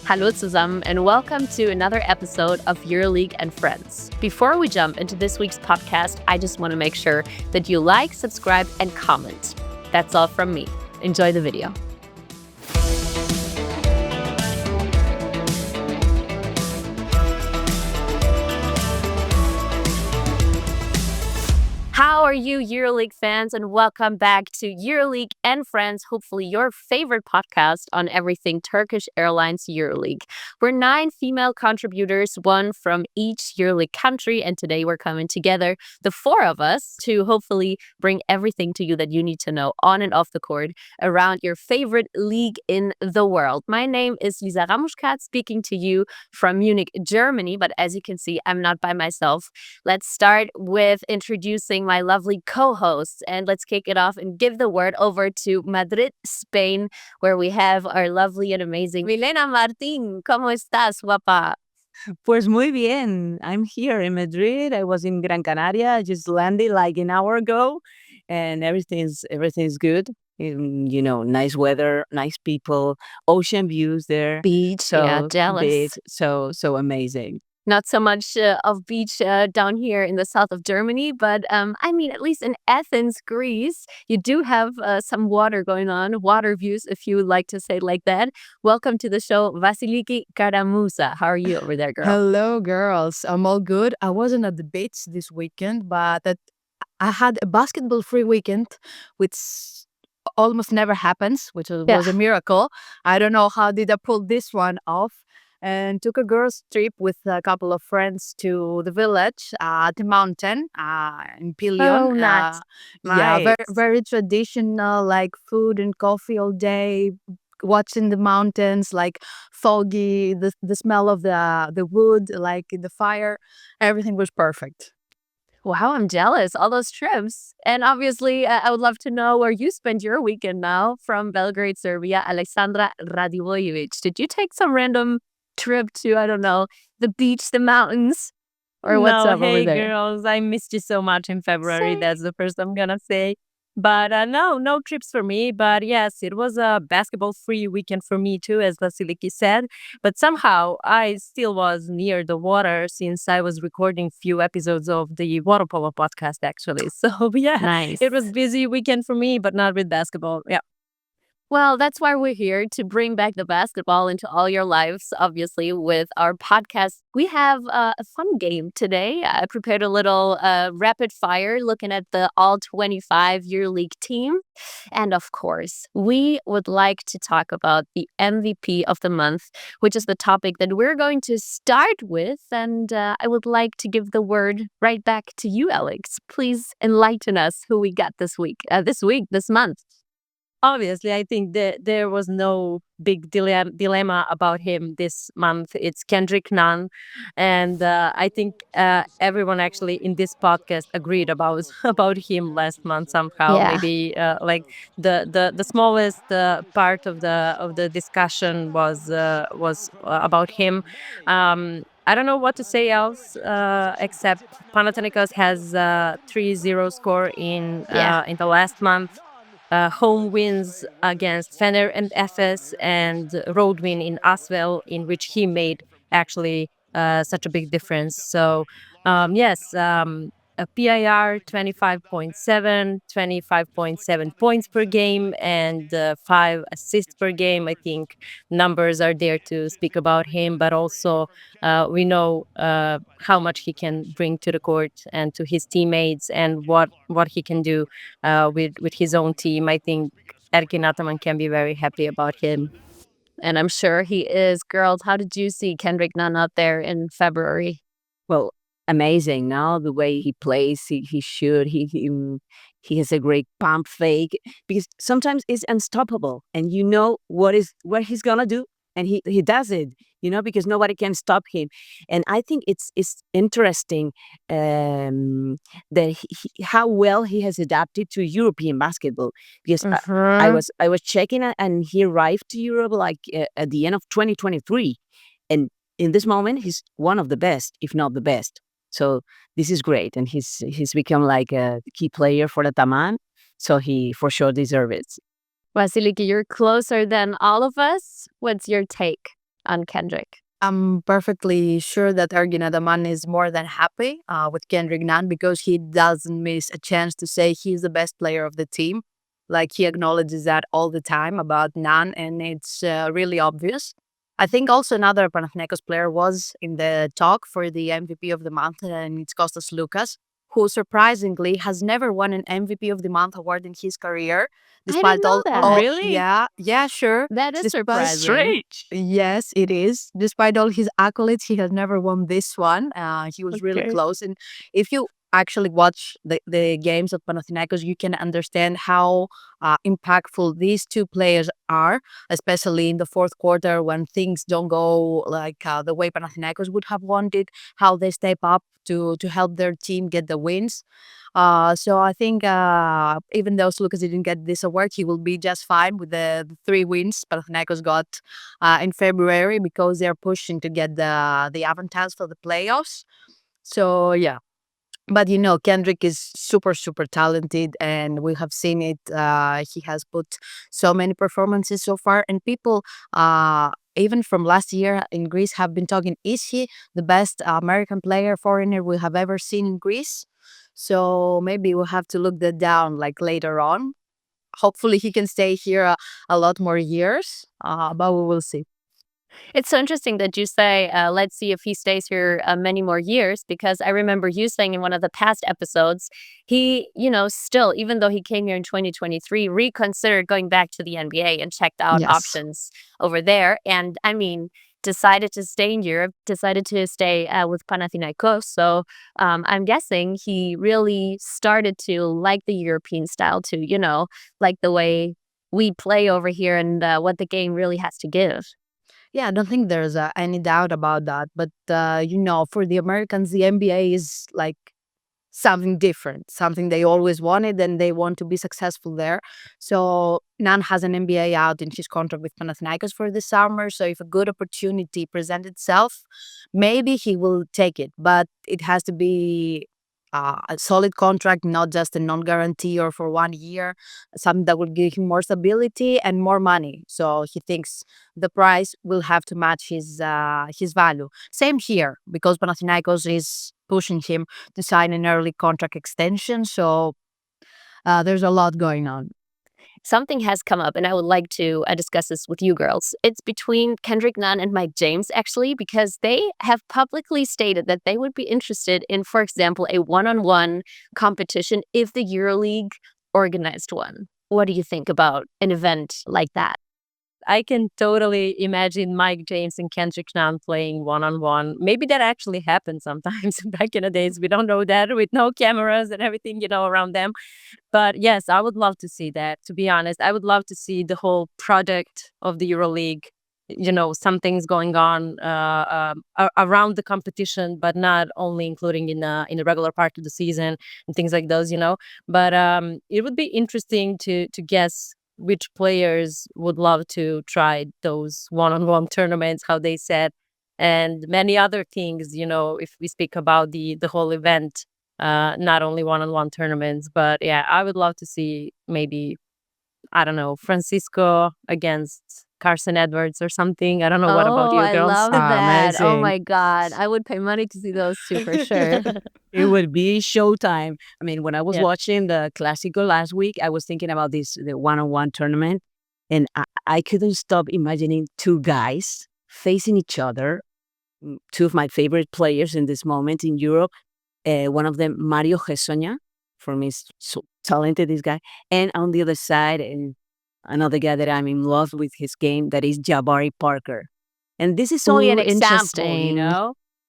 Hallo zusammen and welcome to another episode of EuroLeague and Friends. Before we jump into this week's podcast, I just want to make sure that you like, subscribe, and comment. That's all from me. Enjoy the video. How are you, EuroLeague fans? And welcome back to EuroLeague and Friends, hopefully your favorite podcast on everything Turkish Airlines EuroLeague. We're 9 female contributors, one from each EuroLeague country, and today we're coming together, the 4 of us, to hopefully bring everything to you that you need to know on and off the court around your favorite league in the world. My name is Lisa Ramuschkat, speaking to you from Munich, Germany, but as you can see, I'm not by myself. Let's start with introducing my lovely co-hosts, and let's kick it off and give the word over to Madrid, Spain, where we have our lovely and amazing Milena Martín. ¿Cómo estás, guapa? Pues muy bien. I'm here in Madrid. I was in Gran Canaria. I just landed like an hour ago, and everything's good. Nice weather, nice people, ocean views there. Beach, yeah, jealous. Beach, so amazing. Not so much of beach down here in the south of Germany, but I mean, at least in Athens, Greece, you do have some water going on, water views, if you would like to say it like that. Welcome to the show, Vasiliki Karamusa. How are you over there, girl? Hello, girls. I'm all good. I wasn't at the beach this weekend, but I had a basketball-free weekend, which almost never happens, which was a miracle. I don't know how did I pull this one off. And took a girls' trip with a couple of friends to the village, the mountain in Pilion. Oh, nice. Yeah, very, very traditional, like food and coffee all day, watching the mountains, like foggy, the smell of the wood, like the fire. Everything was perfect. Wow, I'm jealous. All those trips. And obviously, I would love to know where you spent your weekend now. From Belgrade, Serbia, Alexandra Radivojevic. Did you take some random trip to, I don't know, the beach, the mountains, or what's up over there? Hey girls, I missed you so much in February. Same. That's the first I'm gonna say. But no trips for me. But yes, it was a basketball-free weekend for me too, as Vasiliki said. But somehow I still was near the water since I was recording few episodes of the water polo podcast actually. So yeah, Nice. It was busy weekend for me, but not with basketball. Yeah. Well, that's why we're here, to bring back the basketball into all your lives, obviously, with our podcast. We have a fun game today. I prepared a little rapid fire looking at the all-25 EuroLeague team. And of course, we would like to talk about the MVP of the month, which is the topic that we're going to start with. And I would like to give the word right back to you, Alex. Please enlighten us who we got this month. Obviously, I think that there was no big dilemma about him this month. It's Kendrick Nunn, and I think everyone actually in this podcast agreed about him last month somehow. Yeah. Maybe like the smallest part of the discussion was about him. I don't know what to say else except Panathinaikos has 3-0 score in the last month. Home wins against Fener and Efes, and road win in Asvel, in which he made actually such a big difference. So yes, a PIR 25.7, 25.7 points per game, and 5 assists per game. I think numbers are there to speak about him, but also we know how much he can bring to the court and to his teammates, and what he can do with his own team. I think Erkin Ataman can be very happy about him. And I'm sure he is. Girls, how did you see Kendrick Nunn out there in February? Well, amazing. Now the way he plays, he has a great pump fake, because sometimes it's unstoppable, and you know what he's gonna do, and he does it. Because nobody can stop him. And I think it's interesting that how well he has adapted to European basketball. Because I was checking, and he arrived to Europe like at the end of 2023, and in this moment he's one of the best, if not the best. So this is great, and he's become like a key player for the Taman. So he for sure deserves it. Vasiliki, you're closer than all of us. What's your take on Kendrick? I'm perfectly sure that Ergin Adaman is more than happy with Kendrick Nunn because he doesn't miss a chance to say he's the best player of the team. Like he acknowledges that all the time about Nunn, and it's really obvious. I think also another Panathinaikos player was in the talk for the MVP of the month, and it's Kostas Lukas, who surprisingly has never won an MVP of the month award in his career, I didn't despite know all. that. all Really? yeah, sure. That is Despite surprising. Strange. Yes, it is. Despite all his accolades, he has never won this one. He was really Okay. close. And if you actually watch the games of Panathinaikos, you can understand how impactful these two players are, especially in the fourth quarter when things don't go like the way Panathinaikos would have wanted, how they step up to help their team get the wins. So I think even though Lucas didn't get this award, he will be just fine with the 3 wins Panathinaikos got in February because they're pushing to get the advantage for the playoffs. So yeah. But Kendrick is super, super talented, and we have seen it. He has put so many performances so far, and people, even from last year in Greece, have been talking: is he the best American player, foreigner we have ever seen in Greece? So maybe we'll have to look that down like later on. Hopefully, he can stay here a lot more years, but we will see. It's so interesting that you say, let's see if he stays here many more years, because I remember you saying in one of the past episodes, he, still, even though he came here in 2023, reconsidered going back to the NBA and checked out Yes. options over there. And I mean, decided to stay in Europe, decided to stay with Panathinaikos. So I'm guessing he really started to like the European style too, like the way we play over here and what the game really has to give. Yeah, I don't think there's any doubt about that. But, for the Americans, the NBA is like something different, something they always wanted, and they want to be successful there. So Nan has an NBA out in his contract with Panathinaikos for this summer. So if a good opportunity presents itself, maybe he will take it. But it has to be a solid contract, not just a non-guarantee or for 1 year, something that will give him more stability and more money. So he thinks the price will have to match his value. Same here because Panathinaikos is pushing him to sign an early contract extension. So there's a lot going on. Something has come up, and I would like to discuss this with you girls. It's between Kendrick Nunn and Mike James, actually, because they have publicly stated that they would be interested in, for example, a one-on-one competition if the EuroLeague organized one. What do you think about an event like that? I can totally imagine Mike James and Kendrick Nunn playing one-on-one. Maybe that actually happened sometimes back in the days. We don't know that with no cameras and everything, around them. But yes, I would love to see that. To be honest, I would love to see the whole project of the EuroLeague. Something's going on around the competition, but not only including in the regular part of the season and things like those. But it would be interesting to guess which players would love to try those one-on-one tournaments, how they said, and many other things. If we speak about the whole event, not only one-on-one tournaments, but yeah, I would love to see maybe, I don't know, Francisco against Carson Edwards or something. I don't know. What about Oh, you I girls? love that. Oh Amazing. my God. I would pay money to see those two for sure. It would be showtime. I mean, when I was Yeah. watching the Clásico last week, I was thinking about the one-on-one tournament, and I couldn't stop imagining two guys facing each other, two of my favorite players in this moment in Europe. One of them, Mario Hezonja, for me, is so talented, this guy. And on the other side, another guy that I'm in love with his game, that is Jabari Parker. And this is only an Ooh, example, interesting.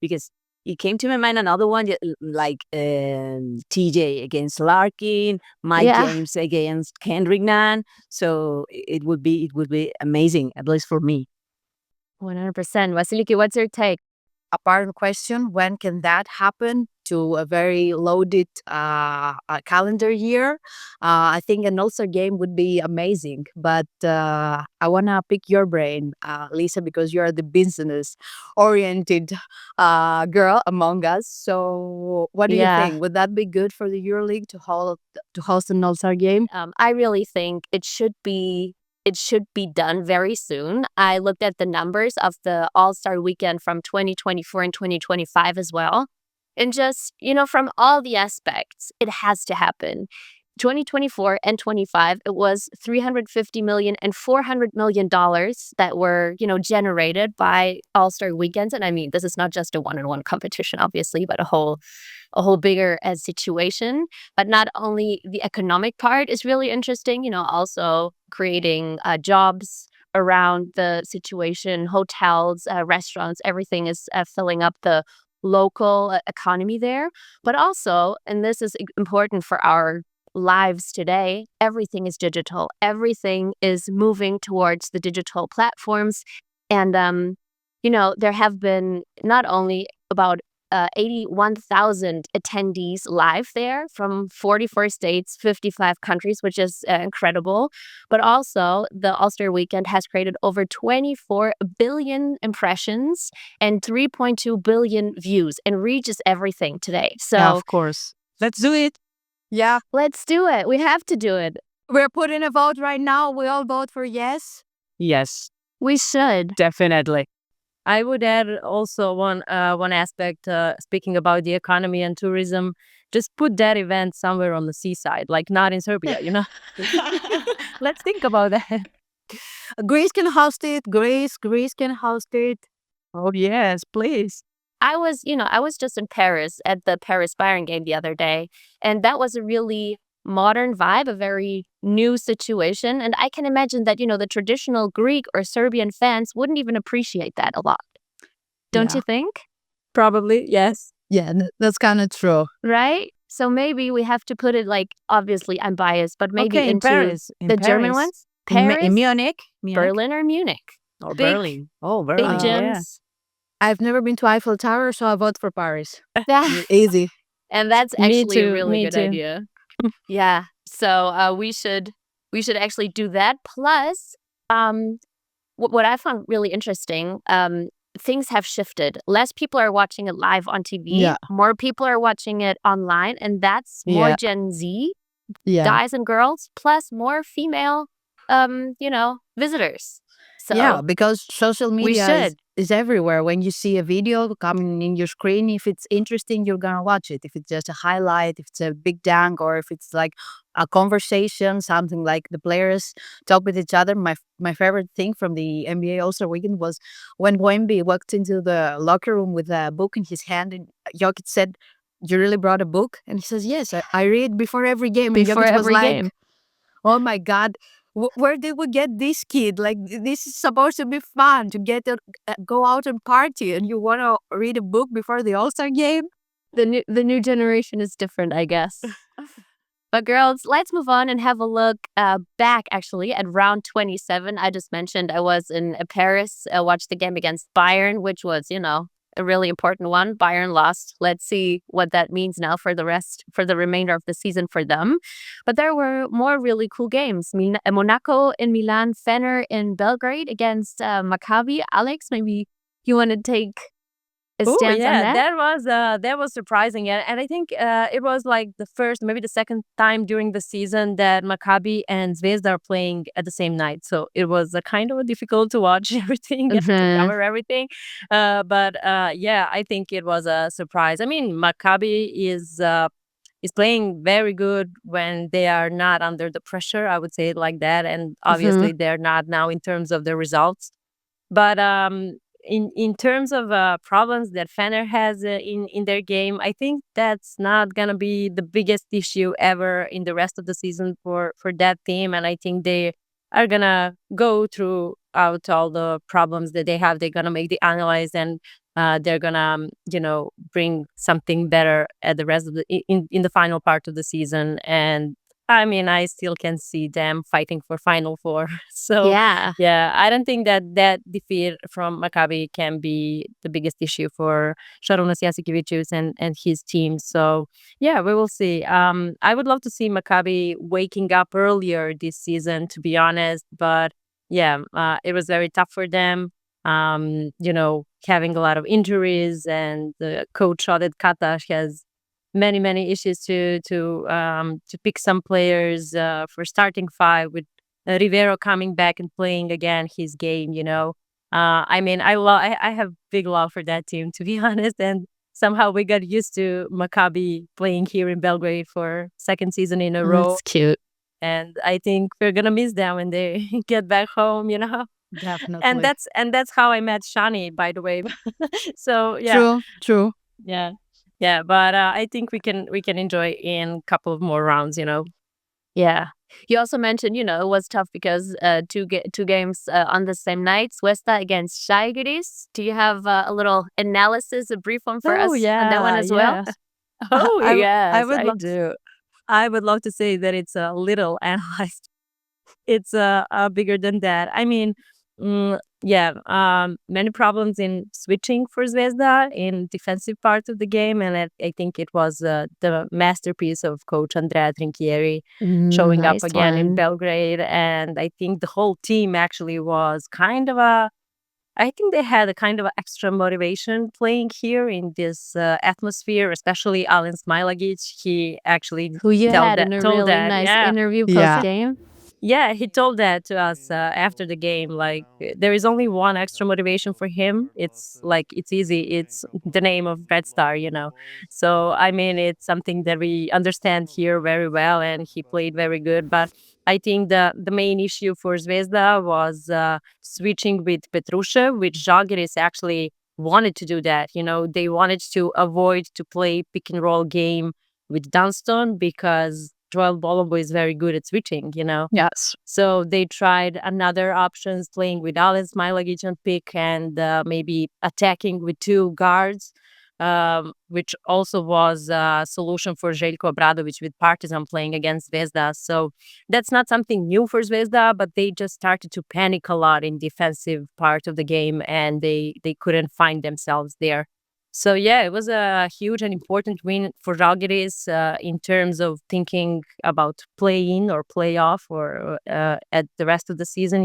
because it came to my mind another one like TJ against Larkin, Mike Yeah. James against Kendrick Nunn. So it would be amazing, at least for me. 100%. Vasiliki, what's your take? A part of the question: when can that happen to a very loaded calendar year? I think an All-Star game would be amazing, but I want to pick your brain, Lisa, because you are the business-oriented girl among us. So what do you Yeah. think? Would that be good for the EuroLeague to host an All-Star game? I really think it should be it should be done very soon. I looked at the numbers of the All-Star weekend from 2024 and 2025 as well. And just, from all the aspects, it has to happen. 2024 and 25, it was $350 million and $400 million that were, generated by All-Star weekends. And I mean, this is not just a one-on-one competition, obviously, but a whole bigger situation. But not only the economic part is really interesting, also creating jobs around the situation, hotels, restaurants, everything is filling up the local economy there. But also, and this is important for our lives today, everything is digital. Everything is moving towards the digital platforms. And, there have been not only about 81,000 attendees live there from 44 states, 55 countries, which is incredible. But also, the All-Star weekend has created over 24 billion impressions and 3.2 billion views and reaches everything today. So, Yeah, of course. Let's do it. Yeah. let's do it. We have to do it. We're putting a vote right now. We all vote for yes. Yes, We should. definitely. I would add also one aspect, speaking about the economy and tourism, just put that event somewhere on the seaside, like not in Serbia, Let's think about that. Greece can host it. Greece can host it. Oh, yes, please. I was just in Paris at the Paris Bayern game the other day, and that was a really modern vibe, a very new situation. And I can imagine that, the traditional Greek or Serbian fans wouldn't even appreciate that a lot. Don't Yeah. you think? Probably, yes. Yeah, that's kind of true. Right? So maybe we have to put it like, obviously I'm biased, but maybe Okay, in into Paris. In the German Paris. ones. In Paris, Munich. Berlin, or Munich. Or Big- Berlin. Oh, Big Berlin. Yeah. gyms. I've never been to Eiffel Tower, so I vote for Paris. Yeah. Easy. And that's Me actually a too, really me good too. idea. Yeah. So we should actually do that. Plus, what I found really interesting, things have shifted. Less people are watching it live on TV. Yeah. More people are watching it online, and that's more Yeah. Gen Z Yeah. guys and girls, plus more female, visitors. So Yeah, because social we media should. is everywhere. When you see a video coming in your screen, if it's interesting, you're gonna watch it. If it's just a highlight, if it's a big dunk, or if it's like a conversation, something like the players talk with each other. My favorite thing from the NBA All-Star weekend was when Wemby walked into the locker room with a book in his hand, and Jokic said, "You really brought a book?" And he says, "Yes, I read before every game." And Before Jokic was every like, game. "Oh my God, where did we get this kid? Like, this is supposed to be fun to get to go out and party, and you want to read a book before the All-Star game?" The new generation is different, I guess. But girls, let's move on and have a look back actually at round 27. I just mentioned I was in Paris, watched the game against Bayern, which was, a really important one. Bayern lost. Let's see what that means now for the remainder of the season for them. But there were more really cool games. Monaco in Milan, Fener in Belgrade against Maccabi. Alex, maybe you want to take a Oh stance on yeah, that? that was surprising, and I think it was like the first, maybe the second time during the season that Maccabi and Zvezda are playing at the same night. So it was kind of difficult to watch everything and to cover everything. But yeah, I think it was a surprise. I mean, Maccabi is playing very good when they are not under the pressure. I would say it like that, and obviously they're not now in terms of the results. But in terms of problems that Fener has in their game, I think that's not gonna be the biggest issue ever in the rest of the season for that team. And I think they are gonna go through out all the problems that they have. They're gonna make the analyze, and they're gonna bring something better at the rest of the in the final part of the season. And I mean, I still can see them fighting for Final Four. So Yeah. yeah, I don't think that defeat from Maccabi can be the biggest issue for Šarūnas Jasikevičius and his team. So yeah, we will see. I would love to see Maccabi waking up earlier this season, to be honest. But yeah, it was very tough for them. Having a lot of injuries, and the coach Oded Kataš has many issues to pick some players for starting five with Rivero coming back and playing again his game, I mean, I have big love for that team, to be honest. And somehow we got used to Maccabi playing here in Belgrade for second season in a row. That's cute. And I think we're gonna miss them when they get back home, Definitely. And that's how I met Shani, by the way. So yeah, True. yeah, yeah. But I think we can enjoy in a couple of more rounds, Yeah. You also mentioned, it was tough because two games on the same night. Westa against Žalgiris. Do you have a little analysis, a brief one for us on that one as well? Oh yes, I would I love do. I would love to say that it's a little analyzed. It's bigger than that. I mean, many problems in switching for Zvezda in defensive part of the game, and I think it was the masterpiece of coach Andrea Trinchieri showing up Nice again in one. Belgrade. And I think the whole team actually was I think they had a kind of a extra motivation playing here in this atmosphere, especially Alen Smailagic. He actually Who you told had in a told really that, nice yeah. interview Yeah. post game. Yeah, he told that to us after the game. Like, there is only one extra motivation for him. It's like, it's easy. It's the name of Red Star. So, I mean, it's something that we understand here very well, and he played very good. But I think the main issue for Zvezda was switching with Petrushev, which Žalgiris actually wanted to do that. They wanted to avoid to play pick and roll game with Dunston because Joel Bolombo is very good at switching, Yes. So they tried another options, playing with Alen Smailagic on pick and maybe attacking with two guards, which also was a solution for Željko Obradović with Partizan playing against Zvezda. So that's not something new for Zvezda, but they just started to panic a lot in defensive part of the game, and they couldn't find themselves there. So yeah, it was a huge and important win for Žalgiris in terms of thinking about play-in or playoff or at the rest of the season,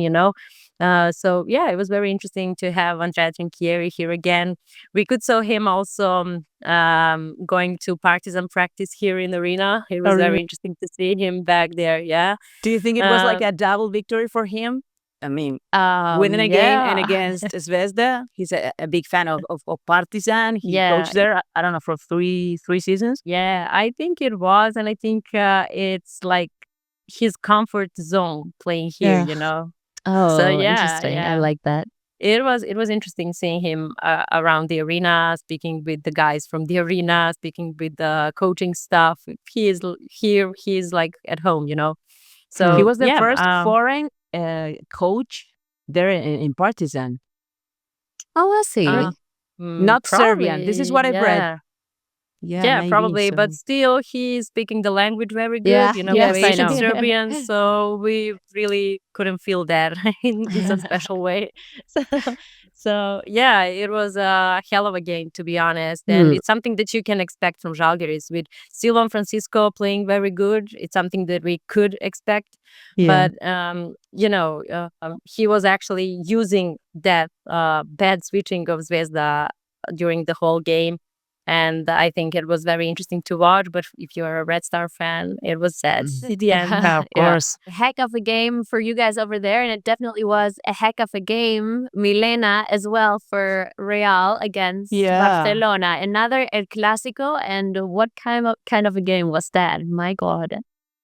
So yeah, it was very interesting to have Andrea Trinchieri here again. We could saw him also going to Partizan practice here in the arena. It was very interesting to see him back there. Yeah. Do you think it was like a double victory for him? I mean, winning a game and Yeah. against Zvezda. He's a big fan of Partizan. He Yeah. coached there, I don't know, for three seasons. Yeah, I think it was, and I think it's like his comfort zone playing here, Yeah. Oh, So yeah, interesting. I yeah. like that. It was interesting seeing him around the arena, speaking with the guys from the arena, speaking with the coaching staff. He is here. He's like at home, So He was the yeah, first foreign coach there in Partizan. Oh, I see. Not Serbian. This is what I've read. Yeah, maybe, probably, so- but still, he's speaking the language very good. Yeah, yes, I Croatian, know. Serbian, so we really couldn't feel that in some special way. So yeah, it was a hell of a game, to be honest, and it's something that you can expect from Žalgiris with Silvan Francisco playing very good. It's something that we could expect, Yeah. but he was actually using that bad switching of Zvezda during the whole game. And I think it was very interesting to watch. But if you're a Red Star fan, it was sad at the end. Yeah, of course. A heck of a game for you guys over there, and it definitely was a heck of a game, Milena, as well for Real against Barcelona. Another El Clásico, and what kind of a game was that? My God.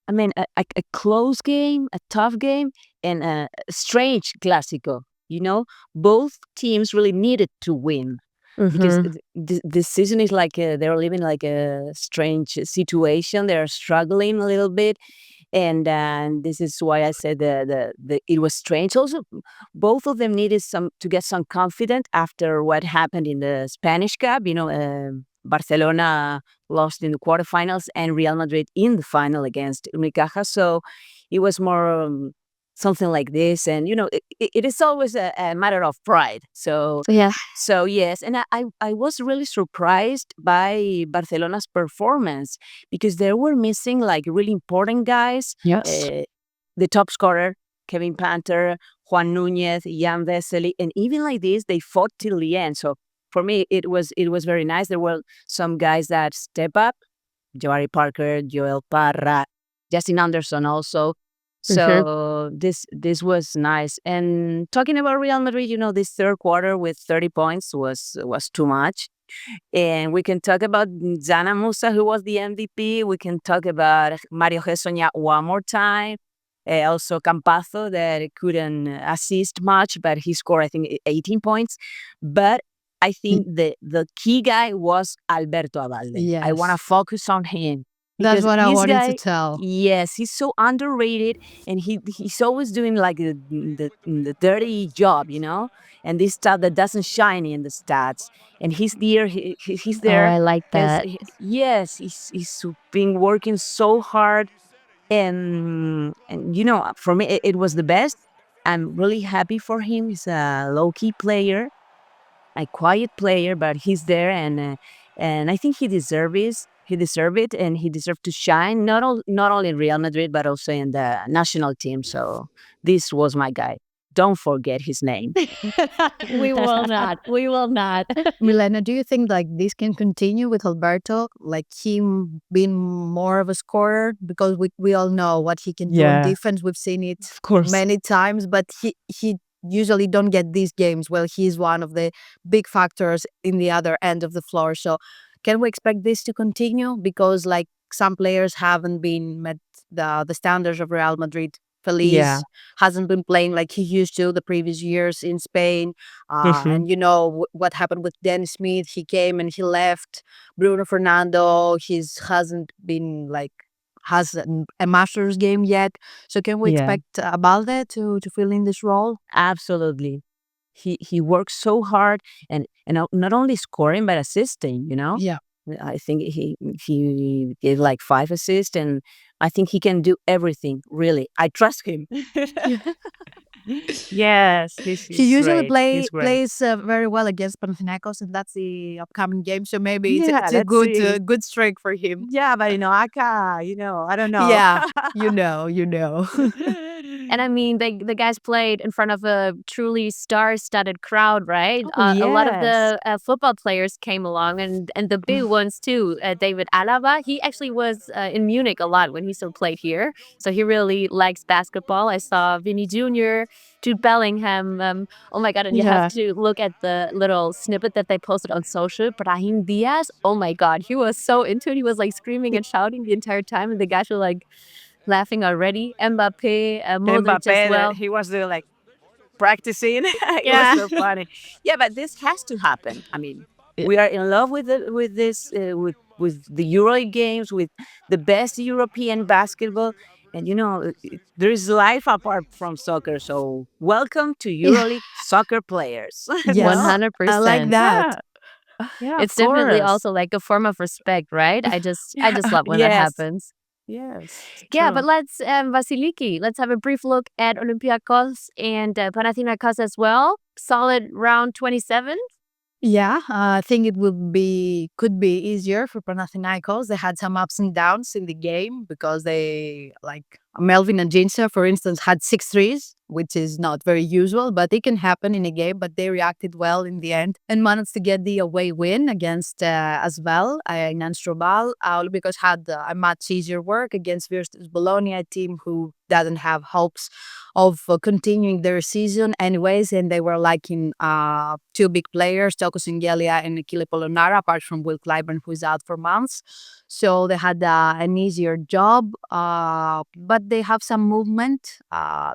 I mean, a close game, a tough game, and a strange Clásico. Both teams really needed to win. Because this season is like they're living like a strange situation. They're struggling a little bit, and this is why I said it was strange. Also, both of them needed to get some confidence after what happened in the Spanish Cup. Barcelona lost in the quarterfinals, and Real Madrid in the final against Unicaja. So it was more. Something like this, and it is always a matter of pride. So yes, and I was really surprised by Barcelona's performance because they were missing like really important guys. Yes. The top scorer Kevin Panther, Juan Núñez, Jan Vesely, and even like this they fought till the end. So for me it was very nice. There were some guys that step up: Jabari Parker, Joel Parra, Justin Anderson also. So this was nice. And talking about Real Madrid, this third quarter with 30 points was too much. And we can talk about Zana Musa, who was the MVP. We can talk about Mario Hezonja one more time. Also Campazzo, that couldn't assist much, but he scored, I think, 18 points. But I think the key guy was Alberto Abalde. I want to Yes. focus on him. That's Because what I this wanted to guy, tell. yes, he's so underrated, and he's always doing like the dirty job, and this stuff that doesn't shine in the stats. And he's there, he's Oh, there. I like that. Yes, he's been working so hard, and for me it was the best. I'm really happy for him. He's a low key player, a quiet player, but he's there, and I think he deserves it. He deserved it, and he deserved to shine not only in Real Madrid but also in the national team. So this was my guy. Don't forget his name. We will not. We will not. Milena, do you think like this can continue with Alberto, like him being more of a scorer? Because we all know what he can do on Yeah. defense. We've seen it Of course. many times, but he usually don't get these games. Well, he's one of the big factors in the other end of the floor. So can we expect this to continue? Because like some players haven't been met the standards of Real Madrid. Feliz Yeah. hasn't been playing like he used to the previous years in Spain. And you know what happened with Dennis Smith. He came and he left. Bruno Fernando, hasn't been like has a master's game yet. So can we Yeah. expect Abalde to fill in this role? Absolutely. He works so hard, and not only scoring but assisting. Yeah. I think he gave like 5 assists, and I think he can do everything. Really, I trust him. Yes, He usually great. He's great. plays very well against Panathinaikos, and that's the upcoming game. So maybe Yeah, it's a let's see. good streak for him. Yeah, but Aka, I don't know. Yeah, you know. And I mean, the guys played in front of a truly star-studded crowd, right? Oh, A lot of yes. the football players came along, and the big ones too. David Alaba, he actually was in Munich a lot when he still played here, so he really likes basketball. I saw Vinny Jr., Jude Bellingham. Oh my God! And you have to look at the little snippet that they posted on social. Brahim Diaz. Oh my God, he was so into it. He was like screaming and shouting the entire time, and the guys were like laughing already. Mbappe, Modric as well. He was there like practicing. It was Yeah. so funny. Yeah, but this has to happen. I mean, Yeah. we are in love with this with the EuroLeague games, with the best European basketball, and there is life apart from soccer. So welcome to EuroLeague soccer players. Yes, I like 100%. that. Yeah, It's definitely also like a form of respect, right? I just love when that yes, happens. yes, Yeah, but true. let's Vasiliki, let's have a brief look at Olympiacos and Panathinaikos as well. Solid round 27. Yeah, I think it could be easier for Panathinaikos. They had some ups and downs in the game because they like Melvin and Jinsa, for instance, had 6 threes, which is not very usual, but it can happen in a game. But they reacted well in the end and managed to get the away win against as well in Anstrobal. Olympiacos had a much easier work against Virtus Bologna, a team who doesn't have hopes of continuing their season anyways, and they were lacking 2 big players, Toko Singelia and Achille Polonara, apart from Will Clyburn, who is out for months. So they had an easier job, but they have some movement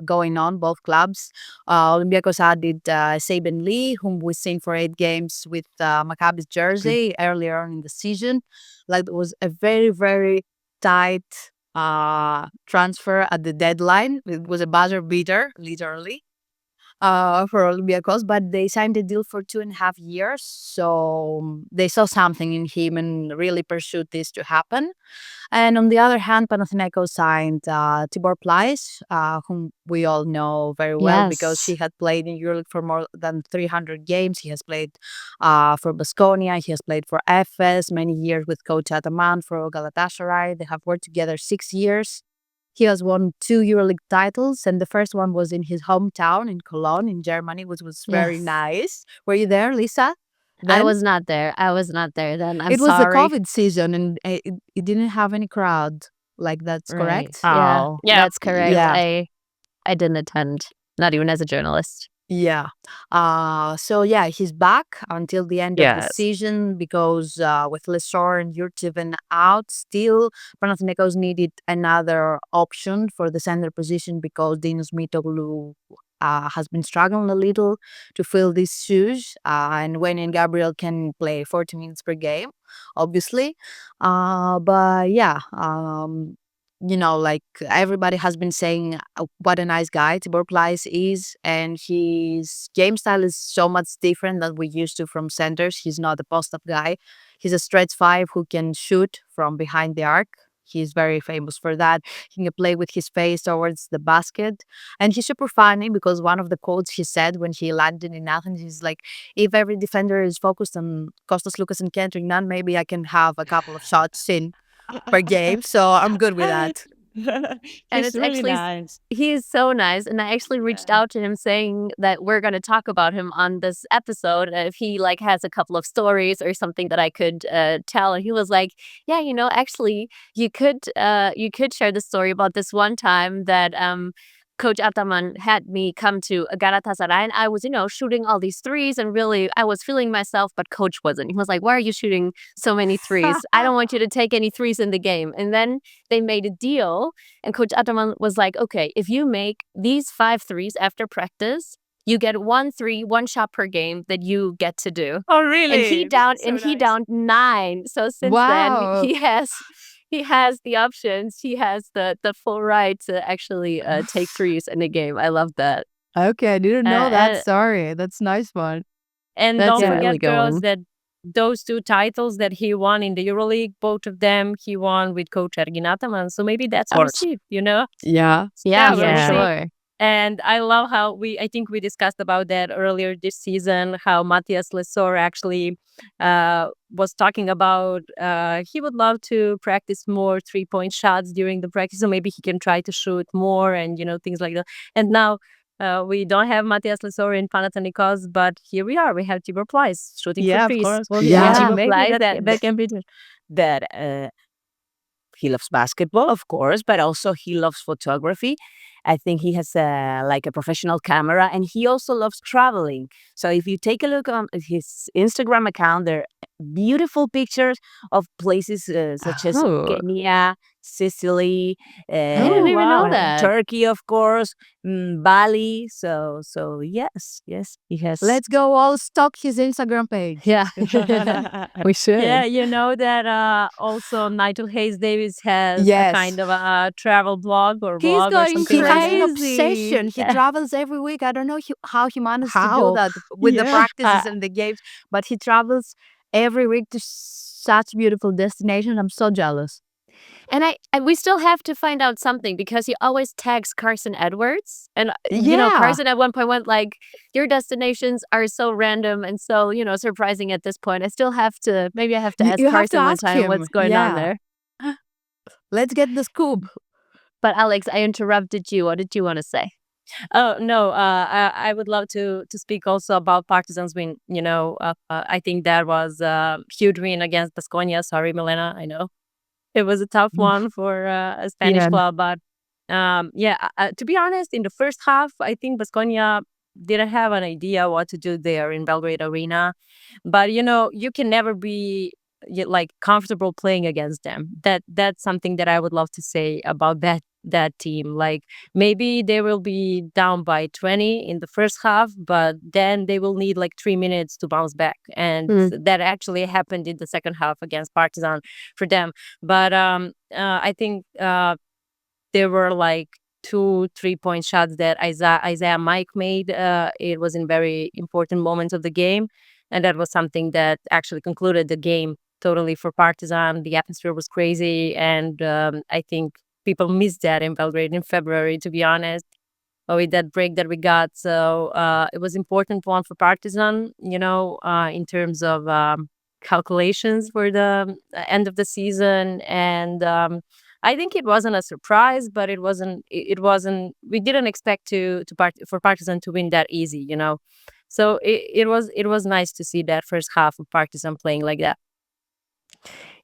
going on, both clubs. Olympiacos added Saban Lee, whom we've seen for 8 games with Maccabi's jersey earlier on in the season. Like, it was a very, very tight transfer at the deadline. It was a buzzer beater, literally, for Olympiacos, but they signed a deal for 2.5 years. So they saw something in him and really pursued this to happen. And on the other hand, Panathinaikos signed Tibor Pleiss, whom we all know very well because he Yes. had played in EuroLeague for more than 300 games. He has played for Baskonia. He has played for Efes, many years with Coach Ataman for Galatasaray. They have worked together 6 years. He has won 2 EuroLeague titles, and the first one was in his hometown in Cologne, in Germany, which was very Yes. nice. Were you there, Lisa? I Then? was not there. I was not there then. I'm It was the sorry. COVID season, and it didn't have any crowd. Like that's Right. correct? Yeah, Oh, that's correct. Yeah. I didn't attend, not even as a journalist. Yeah. So yeah, he's back until the end of the yes. season because with Lesor and Yurtseven out, still Panathinaikos needed another option for the center position because Dinos Mitoglu has been struggling a little to fill these shoes. And Wayne and Gabriel can play 40 minutes per game, obviously. But yeah, like everybody has been saying what a nice guy Tibor Plyce is, and his game style is so much different than we used to from centers. He's not a post-up guy. He's a stretch five who can shoot from behind the arc. He's very famous for that. He can play with his face towards the basket. And he's super funny because one of the quotes he said when he landed in Athens is like, if every defender is focused on Kostas Lucas and Kendrick Nunn, maybe I can have a couple of shots in per game. So I'm good with that. And He's it's really actually nice. he is so nice, and I actually reached out to him saying that we're going to talk about him on this episode, if he like has a couple of stories or something that I could tell. And he was like, yeah, actually you could share the story about this one time that Coach Ataman had me come to Galatasaray, and I was, shooting all these threes, and really I was feeling myself, but coach wasn't. He was like, why are you shooting so many threes? I don't want you to take any threes in the game. And then they made a deal, and Coach Ataman was like, okay, if you make these 5 threes after practice, you get 1 3, 1 shot per game that you get to do. Oh, And really? he downed 9. So since Wow. then he has the options. He has the full right to actually take threes in the game. I love that. Okay, I didn't know Uh, that uh, story. That's a nice one. And That's don't a really forget, good girls, one. that those 2 titles that he won in the EuroLeague, both of them he won with Coach Ergin Ataman. So maybe that's a Of course. receipt, Yeah. Yeah, Yeah, for we'll see. sure. And I love how I think we discussed about that earlier this season, how Matthias Lesor actually was talking about he would love to practice more 3-point shots during the practice, so maybe he can try to shoot more and, things like that. And now we don't have Matthias Lesor in Panathinaikos, but here we are. We have Tibor Plyce shooting Yeah, for of threes. course. Well, Yeah. yeah, Tibor maybe Plyce, that can be That he loves basketball, of course, but also he loves photography. I think he has like a professional camera, and he also loves traveling. So if you take a look on his Instagram account, there are beautiful pictures of places such as Oh. Kenya, Sicily, I didn't even know wow. that. Turkey, of course, Bali. So yes, he has. Let's go all stalk his Instagram page. Yeah, we should. Yeah, you know that also Nigel Hayes Davis has Yes. a kind of a travel blog or He's vlog or going something He like has that. an crazy. obsession. He Yeah. travels every week. I don't know how he managed to do How? that with the Yeah. practices and the games, but he travels every week to such beautiful destinations. I'm so jealous. And we still have to find out something because he always tags Carson Edwards. And, Yeah. Carson at one point went like, your destinations are so random and so, surprising at this point. I still have to, maybe I have to ask You have to Carson one ask time him. what's going on Yeah. there. Let's get the scoop. But Alex, I interrupted you. What did you want to say? Oh no, I would love to speak also about Partizan's win. I think that was a huge win against Baskonia. Sorry, Milena, I know it was a tough one for a Spanish Yeah. club, but to be honest, in the first half, I think Baskonia didn't have an idea what to do there in Belgrade Arena. But you can never be like comfortable playing against them. That's something that I would love to say about that team. Like maybe they will be down by 20 in the first half, but then they will need like 3 minutes to bounce back. And that actually happened in the second half against Partizan for them. But I think there were like 2 3-point shots that Isaiah Mike made. It was in very important moments of the game. And that was something that actually concluded the game totally for Partizan. The atmosphere was crazy. And I think people missed that in Belgrade in February, to be honest, with that break that we got. So it was important one for Partizan, in terms of calculations for the end of the season. And I think it wasn't a surprise, but it wasn't. We didn't expect for Partizan to win that easy, So it was nice to see that first half of Partizan playing like that.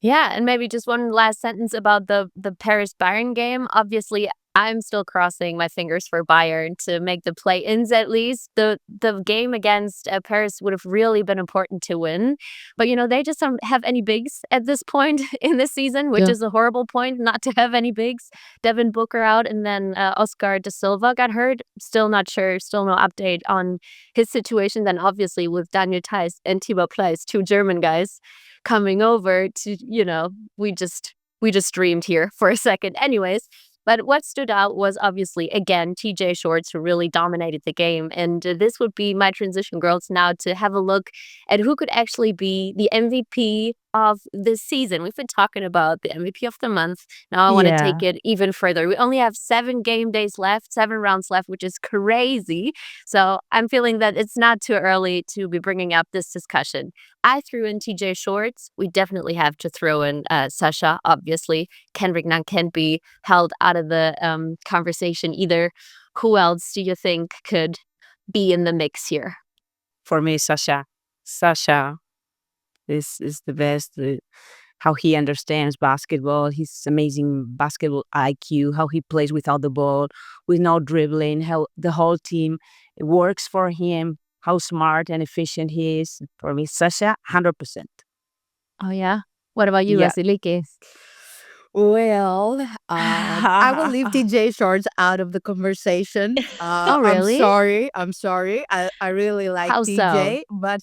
Yeah, and maybe just one last sentence about the Paris Bayern game. Obviously, I'm still crossing my fingers for Bayern to make the play-ins at least. The game against Paris would have really been important to win, but they just don't have any bigs at this point in this season, which Yeah. is a horrible point not to have any bigs. Devin Booker out, and then Oscar da Silva got hurt. Still not sure. Still no update on his situation. Then obviously with Daniel Theiss and Thibaut Pleiss, two German guys coming over to, we just dreamed here for a second. Anyways, but what stood out was obviously, again, TJ Shorts, who really dominated the game. And this would be my transition, girls, now to have a look at who could actually be the MVP of this season. We've been talking about the MVP of the month. Now I want to take it even further. We only have 7 game days left, 7 rounds left, which is crazy. So I'm feeling that it's not too early to be bringing up this discussion. I threw in TJ Shorts. We definitely have to throw in Sasha, obviously. Kendrick Nunn can't be held out of the conversation either. Who else do you think could be in the mix here? For me, Sasha. Sasha is the best. How he understands basketball, his amazing basketball IQ, how he plays without the ball, with no dribbling, how the whole team works for him, how smart and efficient he is. For me, Sasha, 100%. Oh, yeah? What about you, Yeah. Vasiliki? Well, I will leave TJ Shorts out of the conversation. Oh, I'm really? sorry. I'm sorry. I really like How so? TJ, but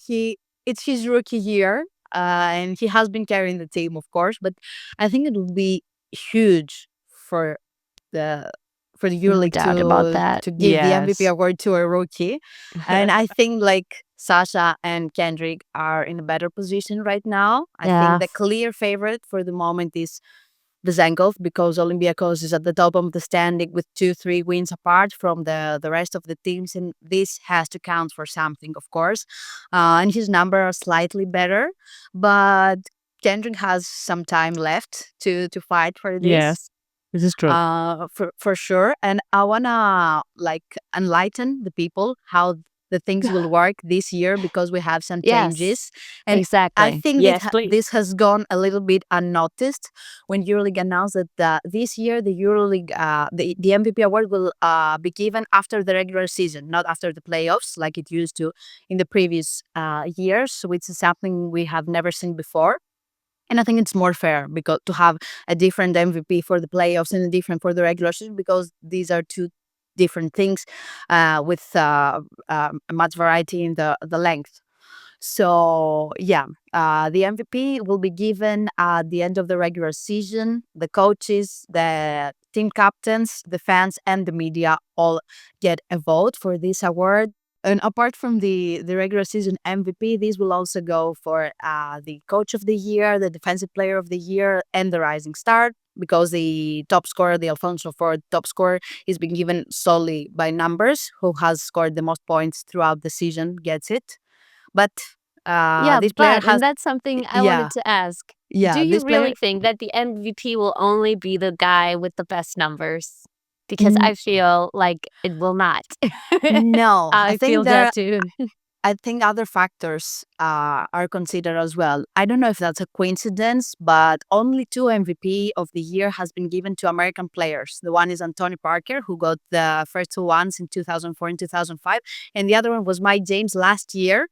it's his rookie year, and he has been carrying the team, of course. But I think it will be huge for the No EuroLeague doubt about that. to give the MVP Yes. award to a rookie. And I think like Sasha and Kendrick are in a better position right now. I Yeah. think the clear favorite for the moment is Vezenkov, because Olympiacos is at the top of the standing with 2-3 wins apart from the rest of the teams, and this has to count for something, of course. And his number are slightly better, but Kendrick has some time left to fight for this. Yes, this is true. For sure. And I wanna like enlighten the people how the things will work this year, because we have some Yes, changes. And I exactly. think Yes, please. this has gone a little bit unnoticed when EuroLeague announced that this year the EuroLeague the MVP award will be given after the regular season, not after the playoffs like it used to in the previous years. So it's something we have never seen before. And I think it's more fair because to have a different MVP for the playoffs and a different for the regular season, because these are two different things with much variety in the length. So yeah, the MVP will be given at the end of the regular season. The coaches, the team captains, the fans, and the media all get a vote for this award. And apart from the regular season MVP, this will also go for the coach of the year, the defensive player of the year, and the rising star. Because the top scorer, the Alfonso Ford top scorer, is being given solely by numbers. Who has scored the most points throughout the season gets it. But Yeah, this player and has, that's something I yeah, wanted to ask. Do yeah, you this player. really think that the MVP will only be the guy with the best numbers? Because N- I feel like it will not. no, I feel that too. I think other factors are considered as well. I don't know if that's a coincidence, but only 2 MVP of the year has been given to American players. The one is Anthony Parker, who got the first 2 ones in 2004 and 2005, and the other one was Mike James last year,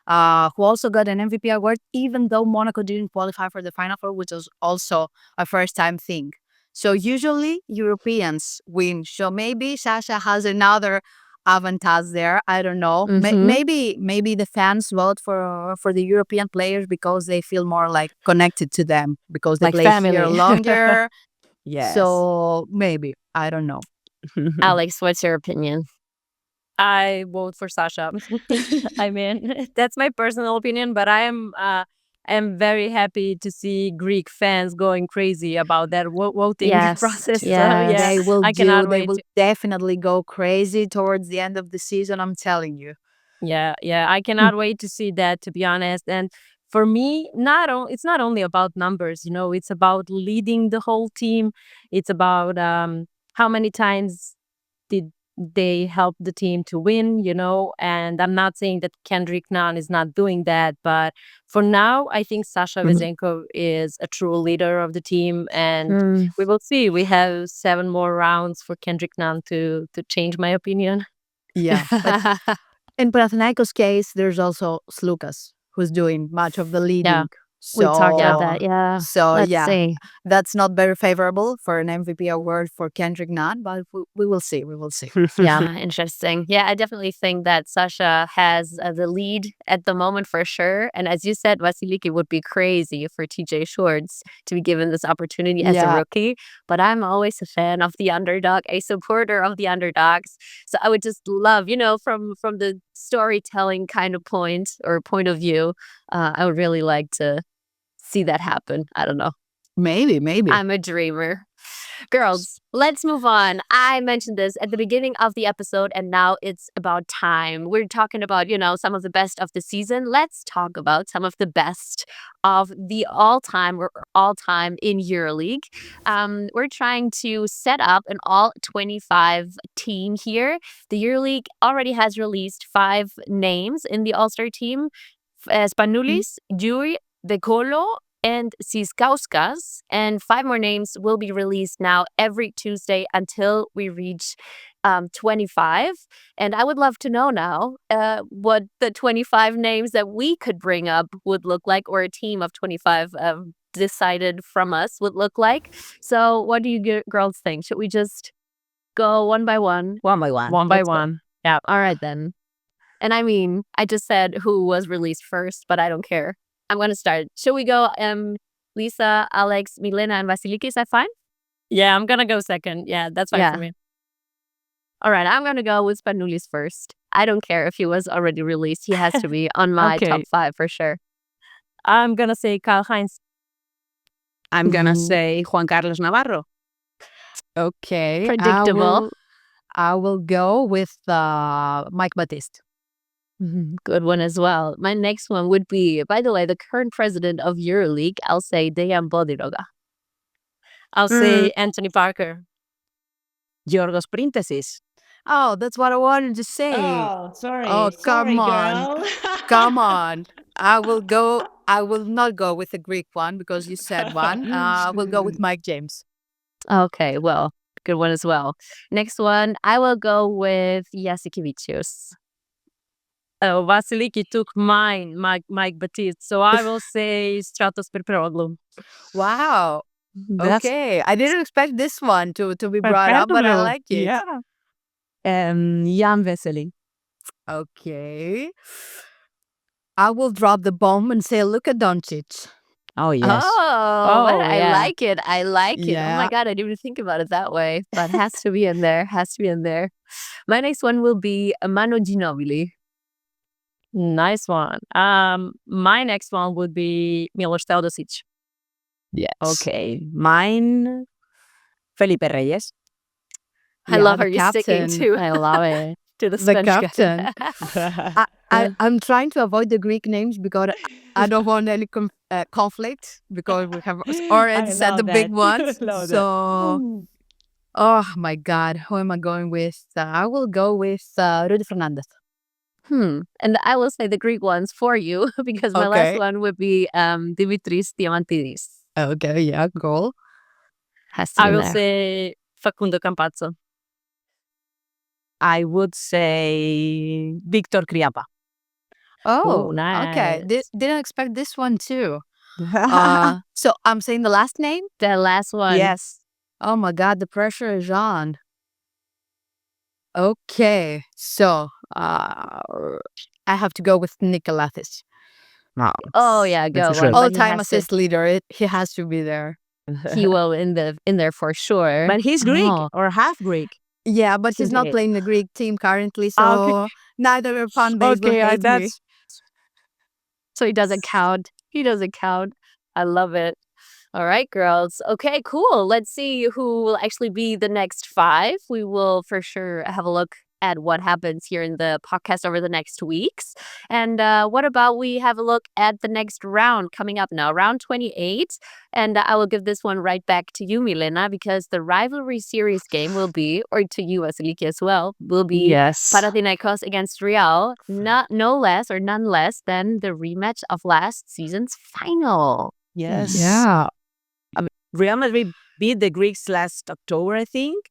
who also got an MVP award, even though Monaco didn't qualify for the Final Four, which was also a first-time thing. So usually Europeans win. So maybe Sasha has another advantage there. I don't know. Mhm. Maybe the fans vote for the European players because they feel more like connected to them because they Like play here family. longer. Yes. So maybe I don't know. Alex, what's your opinion? I vote for Sasha. I mean, that's my personal opinion, but I'm very happy to see Greek fans going crazy about that voting Yes, process. So yes. yeah, They will I cannot They wait. will definitely go crazy towards the end of the season. I'm telling you. Yeah, I cannot wait to see that, to be honest. And for me, it's not only about numbers, it's about leading the whole team. It's about how many times did they help the team to win, and I'm not saying that Kendrick Nunn is not doing that, but for now, I think Sasha Vezenkov is a true leader of the team, and we will see. We have 7 more rounds for Kendrick Nunn to change my opinion. Yeah. But in Panathinaikos' case, there's also Slukas, who's doing much of the leading. Yeah. We talked about that. Yeah. So Let's yeah, see. that's not very favorable for an MVP award for Kendrick Nunn, but we will see. We will see. Yeah, interesting. Yeah, I definitely think that Sasha has the lead at the moment for sure. And as you said, Vasiliki would be crazy for TJ Shorts to be given this opportunity as a rookie. But I'm always a fan of the underdog, a supporter of the underdogs. So I would just love, from the storytelling kind of point of view, I would really like to see that happen. I don't know. Maybe. I'm a dreamer. Girls, let's move on. I mentioned this at the beginning of the episode, and now it's about time. We're talking about, some of the best of the season. Let's talk about some of the best of the all-time in EuroLeague. We're trying to set up an all-25 team here. The EuroLeague already has released 5 names in the All-Star team. Spanoulis, Dewey, Vekolo, and Siskauskas, and 5 more names will be released now every Tuesday until we reach 25. And I would love to know now what the 25 names that we could bring up would look like, or a team of 25 decided from us would look like. So what do you girls think? Should we just go one by one? One by one. One by one. Yeah. All right, then. And I mean, I just said who was released first, but I don't care. I'm going to start. Should we go Lisa, Alex, Milena, and Vasiliki? Is that fine? Yeah, I'm going to go second. Yeah, that's fine for me. All right, I'm going to go with Spanoulis first. I don't care if he was already released. He has to be on my top 5 for sure. I'm going to say Karl-Heinz. I'm going to say Juan Carlos Navarro. Okay. Predictable. I will go with Mike Batiste. Good one as well. My next one would be, by the way, the current president of EuroLeague. I'll say Dejan Bodiroga. I'll say Anthony Parker. Yorgos Printesis. Oh, that's what I wanted to say. Oh, sorry. Oh, come on. Girl. Come on. I will not go with the Greek one because you said one. I will go with Mike James. Okay, well, good one as well. Next one, I will go with Jasikevicius. Oh, Vasiliki took mine, Mike Batiste. So I will say Stratos Perperoglu. Wow. Okay. I didn't expect this one to be brought up, but I like it. Yeah. Jan Vesely. Okay. I will drop the bomb and say Luka Doncic. Oh, yes. I like it. I like it. Oh Yeah. my God, I didn't even think about it that way. But has to be in there. My next one will be Manu Ginobili. Nice one. My next one would be Milos Teodosic. Yes. Okay. Mine, Felipe Reyes. I love how you're sticking to. I love it. To the The Spanish captain. I'm trying to avoid the Greek names because I don't want any conflict because we have already said the big ones. So, oh my God, who am I going with? I will go with Rudy Fernandez. And I will say the Greek ones for you because my last one would be Dimitris Diamantidis. Okay, yeah, goal. Has to be I will there. say Facundo Campazzo. I would say Victor Kriapa. Oh, nice. okay. Didn't expect this one too. So I'm saying the last name? The last one. Yes. Oh my God, the pressure is on. Okay, so I have to go with Nikolathis. No. Oh yeah, go. for sure. But he All-time has to- assist leader. He has to be there. He will in there for sure. But he's Greek Oh. or half Greek. Yeah, but he's not Okay. playing the Greek team currently, so Okay. neither your fan base will hate me. So he doesn't count. I love it. All right, girls. Okay, cool. Let's see who will actually be the next 5. We will for sure have a look at what happens here in the podcast over the next weeks. And what about we have a look at the next round coming up now, round 28. And I will give this one right back to you, Milena, because the rivalry series game will be, or to you, Vasiliki, as well, will be Panathinaikos against Real, no less or none less than the rematch of last season's final. Yes. Yeah. Real Madrid beat the Greeks last October, I think,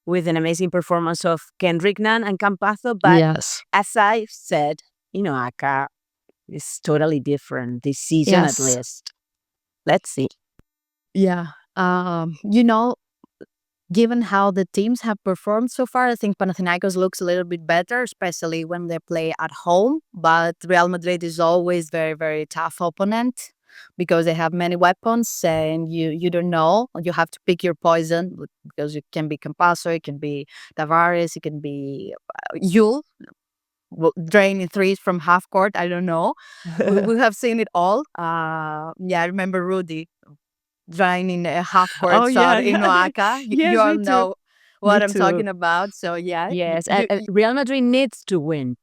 with an amazing performance of Kendrick Nunn and Campazzo. But as I said, Aka is totally different this season at least. Let's see. Yeah. Given how the teams have performed so far, I think Panathinaikos looks a little bit better, especially when they play at home. But Real Madrid is always very, very tough opponent because they have many weapons and you don't know. You have to pick your poison because it can be Campazzo, it can be Tavares, it can be Yul draining threes from half court. I don't know. we have seen it all. I remember Rudy draining a half court shot in Oaxaca. You all know what I'm talking about. So yes, Real Madrid needs to win.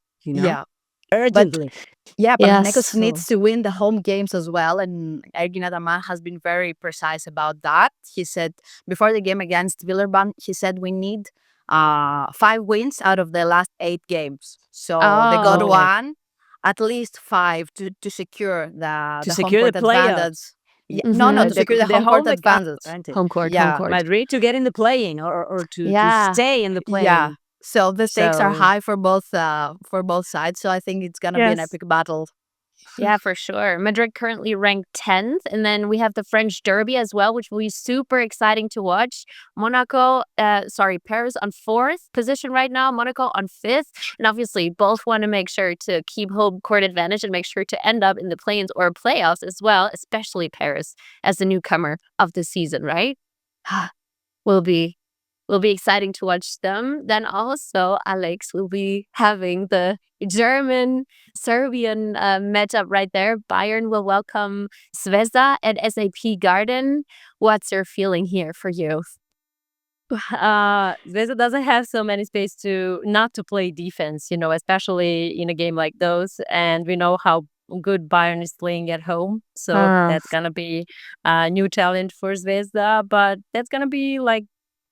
Urgently. Panathinaikos needs to win the home games as well. And Ergin Ataman has been very precise about that. He said before the game against Villeurbanne, he said we need 5 wins out of the last 8 games. So they got one, at least 5 to secure the home court advantage. To secure the home court advantage. Home court. Madrid to get in the playing or to stay in the playing. Yeah. So the stakes are high for both sides. So I think it's gonna be an epic battle. Yeah, for sure. Madrid currently ranked 10th, and then we have the French Derby as well, which will be super exciting to watch. Paris on 4th position right now, Monaco on 5th, and obviously both want to make sure to keep home court advantage and make sure to end up in the play-ins or playoffs as well, especially Paris as the newcomer of the season, right? Will be exciting to watch them. Then also, Alex will be having the German-Serbian matchup right there. Bayern will welcome Zvezda at SAP Garden. What's your feeling here for you? Zvezda doesn't have so many space not to play defense, especially in a game like those. And we know how good Bayern is playing at home. So that's going to be a new challenge for Zvezda. But that's going to be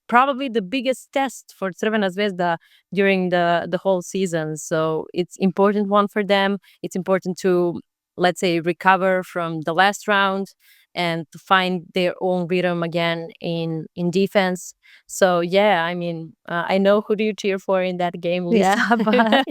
probably the biggest test for Crvena Zvezda during the whole season. So it's important one for them. It's important to, let's say, recover from the last round and to find their own rhythm again in defense. So I know who do you cheer for in that game, Lisa. But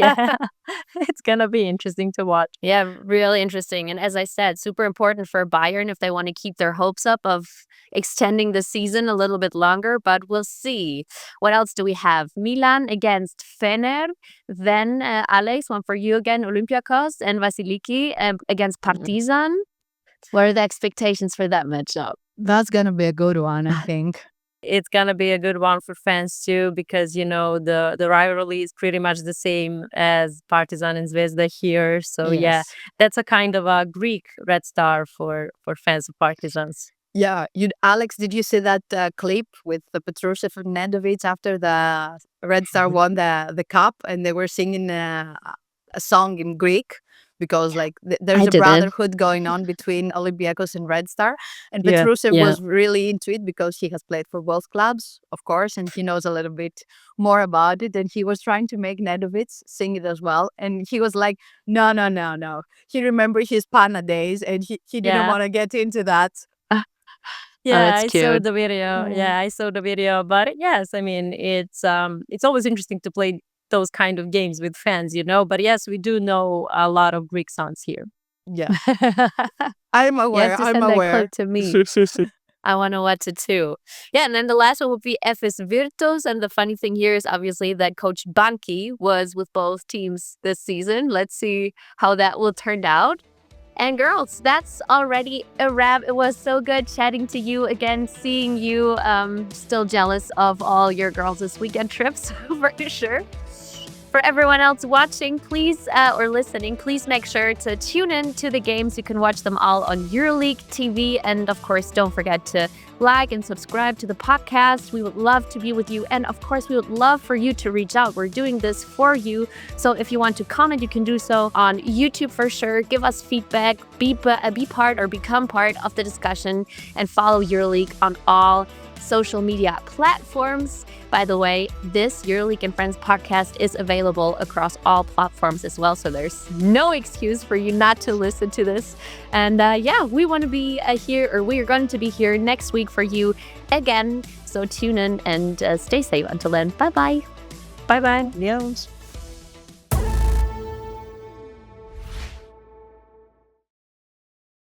it's gonna be interesting to watch. Yeah, really interesting. And as I said, super important for Bayern if they want to keep their hopes up of extending the season a little bit longer. But we'll see. What else do we have? Milan against Fener. Then Alex, one for you again, Olympiacos, and Vasiliki against Partizan. What are the expectations for that matchup? That's gonna be a good one, I think. It's gonna be a good one for fans too, because the rivalry is pretty much the same as Partizan and Zvezda here. So that's a kind of a Greek Red Star for fans of Partizans. Yeah, Alex, did you see that clip with the Petrusev and Nedovic after the Red Star won the cup, and they were singing a song in Greek? Because there's a brotherhood going on between Olympiacos and Red Star. And Petrusev was really into it because he has played for both clubs, of course, and he knows a little bit more about it. And he was trying to make Nedovic sing it as well. And he was like, no. He remembered his Pana days and he didn't want to get into that. I saw the video. Yeah, I saw the video. But yes, it's always interesting to play those kind of games with fans, But yes, we do know a lot of Greek songs here. Yeah. I'm aware. That clip to me. I want to watch it too. Yeah, and then the last one would be FS Virtus. And the funny thing here is obviously that Coach Banki was with both teams this season. Let's see how that will turn out. And girls, that's already a wrap. It was so good chatting to you again, seeing you. Still jealous of all your girls' this weekend trips, for sure. For everyone else watching, please, or listening, please make sure to tune in to the games. You can watch them all on EuroLeague TV. And of course, don't forget to like and subscribe to the podcast. We would love to be with you. And of course, we would love for you to reach out. We're doing this for you. So if you want to comment, you can do so on YouTube for sure. Give us feedback, be part or become part of the discussion, and follow EuroLeague on all social media platforms. By the way, this EuroLeague and Friends podcast is available across all platforms as well, so there's no excuse for you not to listen to this. And we want to be here, or we are going to be here next week for you again. So tune in and stay safe until then. Bye-bye. Bye-bye. Adios.